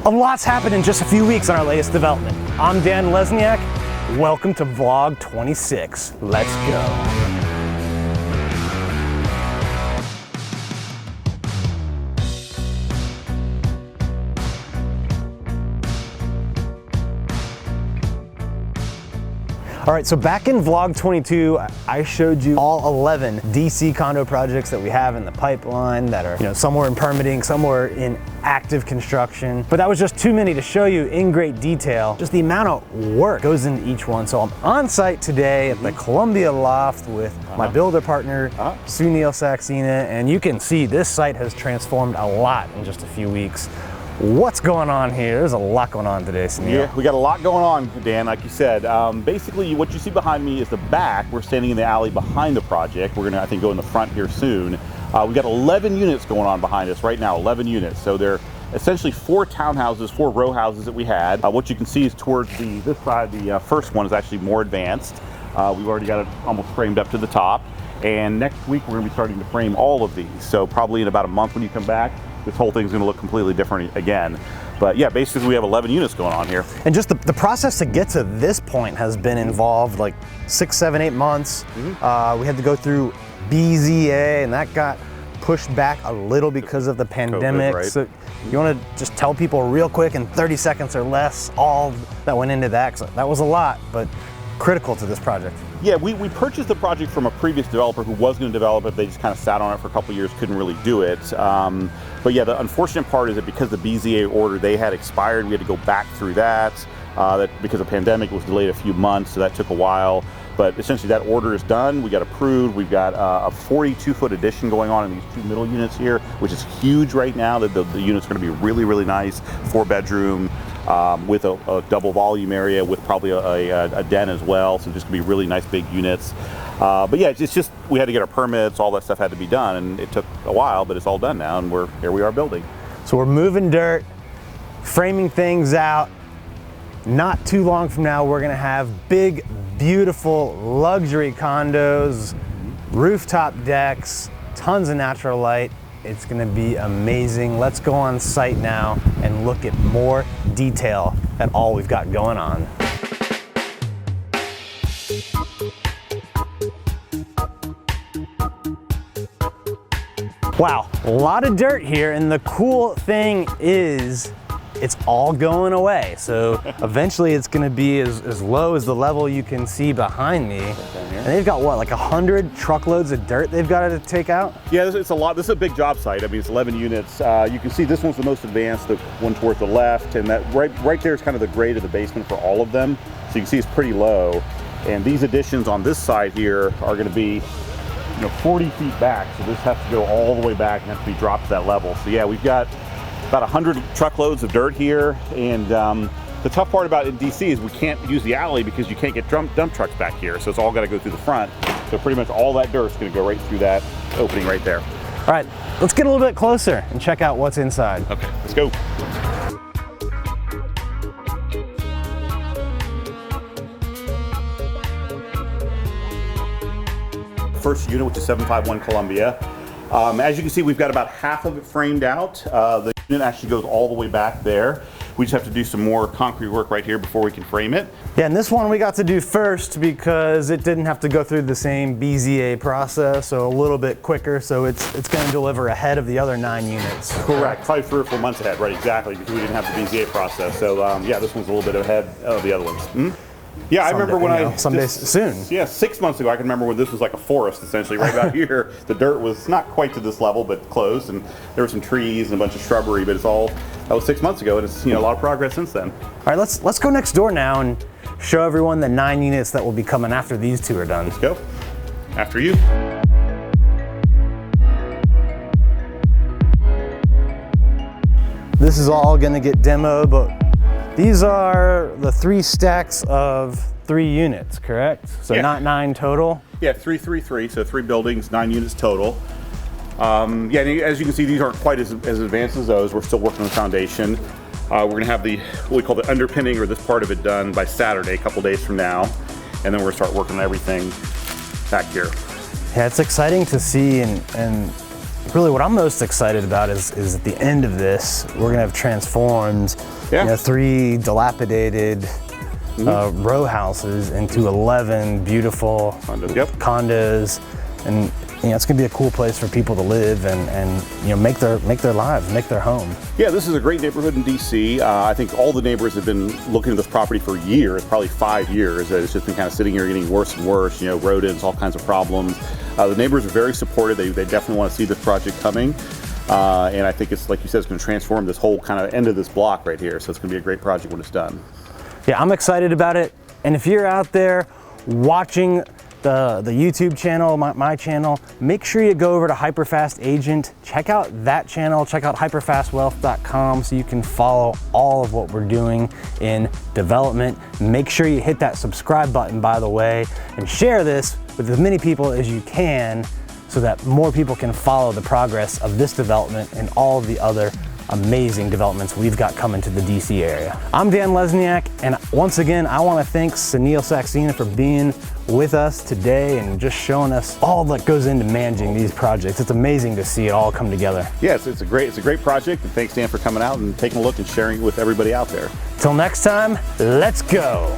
A lot's happened in just a few weeks on our latest development. I'm Dan Lesniak. Welcome to Vlog 26. Let's go. All right, so back in Vlog 22, I showed you all 11 DC condo projects that we have in the pipeline that are, some were in permitting, some were in active construction, but that was just too many to show you in great detail. Just the amount of work goes into each one. So I'm on site today at the Columbia Lofts with my builder partner, Sunil Saxena, and you can see this site has transformed a lot in just a few weeks. What's going on here? There's a lot going on today, Sunil. Yeah, we got a lot going on, Dan, like you said. Basically, what you see behind me is the back. We're standing in the alley behind the project. We're gonna, I think, go in the front here soon. We've got 11 units going on behind us right now, 11 units. So they're essentially 4 townhouses, 4 row houses that we had. What you can see is towards this side, the first one is actually more advanced. We've already got it almost framed up to the top. And next week, we're gonna be starting to frame all of these. So probably in about a month when you come back, this whole thing's gonna look completely different again. But yeah, basically we have 11 units going on here. And just the process to get to this point has been involved like 6, 7, 8 months. We had to go through BZA and that got pushed back a little because of the pandemic. COVID, right? So you wanna just tell people real quick in 30 seconds or less all that went into that? 'Cause that was a lot, but critical to this project. Yeah, we purchased the project from a previous developer who was going to develop it. They just kind of sat on it for a couple of years, couldn't really do it. But yeah, the unfortunate part is that because the BZA order they had expired, we had to go back through that. That because of the pandemic, it was delayed a few months, so that took a while. But essentially that order is done. We got approved. We've got a 42-foot addition going on in these 2 middle units here, which is huge right now. The unit's going to be really, really nice, 4-bedroom. With a double volume area with probably a den as well, so just gonna be really nice big units. But yeah, it's just we had to get our permits, all that stuff had to be done, and it took a while, but it's all done now, and here we are building. So we're moving dirt, framing things out. Not too long from now, we're gonna have big, beautiful luxury condos, rooftop decks, tons of natural light. It's gonna be amazing. Let's go on site now and look at more detail at all we've got going on. Wow, a lot of dirt here, and the cool thing is it's all going away. So eventually it's gonna be as low as the level you can see behind me. And they've got what, like 100 truckloads of dirt they've got to take out? Yeah, it's a lot. This is a big job site. I mean, it's 11 units. You can see this one's the most advanced, the one towards the left, and that right there is kind of the grade of the basement for all of them. So you can see it's pretty low. And these additions on this side here are gonna be 40 feet back. So this has to go all the way back and has to be dropped to that level. So yeah, we've got about 100 truckloads of dirt here, and the tough part about in DC is we can't use the alley because you can't get dump trucks back here, so it's all got to go through the front. So pretty much all that dirt is going to go right through that opening right there. All right, let's get a little bit closer and check out what's inside. Okay, let's go. First unit, which is 751 Columbia. As you can see, we've got about half of it framed out. The unit actually goes all the way back there. We just have to do some more concrete work right here before we can frame it. Yeah, and this one we got to do first because it didn't have to go through the same BZA process, so a little bit quicker, so it's going to deliver ahead of the other 9 units. Correct, probably 3 or 4 months ahead, right, exactly, because we didn't have the BZA process. So yeah, this one's a little bit ahead of the other ones. Yeah, I remember when someday soon. Yeah, 6 months ago, I can remember when this was like a forest, essentially, right out here. The dirt was not quite to this level, but close, and there were some trees and a bunch of shrubbery, but that was 6 months ago, and it's a lot of progress since then. All right, let's go next door now and show everyone the 9 units that will be coming after these 2 are done. Let's go. After you. This is all gonna get demoed, but these are the 3 stacks of 3 units, correct? So yeah. Not 9 total? Yeah, 3, 3, 3, so 3 buildings, 9 units total. Yeah, as you can see, these aren't quite as advanced as those. We're still working on the foundation. We're gonna have what we call the underpinning, or this part of it, done by Saturday, a couple days from now. And then we're gonna start working on everything back here. Yeah, it's exciting to see, and really what I'm most excited about is at the end of this, we're gonna have transformed 3 dilapidated row houses into 11 beautiful condos, and it's gonna be a cool place for people to live and make their lives, make their home. Yeah, this is a great neighborhood in DC. I think all the neighbors have been looking at this property for years, probably 5 years. It's just been kind of sitting here getting worse and worse, rodents, all kinds of problems. The neighbors are very supportive. They definitely want to see this project coming. And I think it's, like you said, it's going to transform this whole kind of end of this block right here. So it's going to be a great project when it's done. Yeah, I'm excited about it. And if you're out there watching the YouTube channel, my channel, make sure you go over to Hyperfast Agent, check out that channel, check out hyperfastwealth.com so you can follow all of what we're doing in development. Make sure you hit that subscribe button, by the way, and share this with as many people as you can so that more people can follow the progress of this development and all of the other amazing developments we've got coming to the DC area. I'm Dan Lesniak, and once again, I want to thank Sunil Saxena for being with us today and just showing us all that goes into managing these projects. It's amazing to see it all come together. Yes, it's a great project, and thanks, Dan, for coming out and taking a look and sharing it with everybody out there. Till next time, let's go.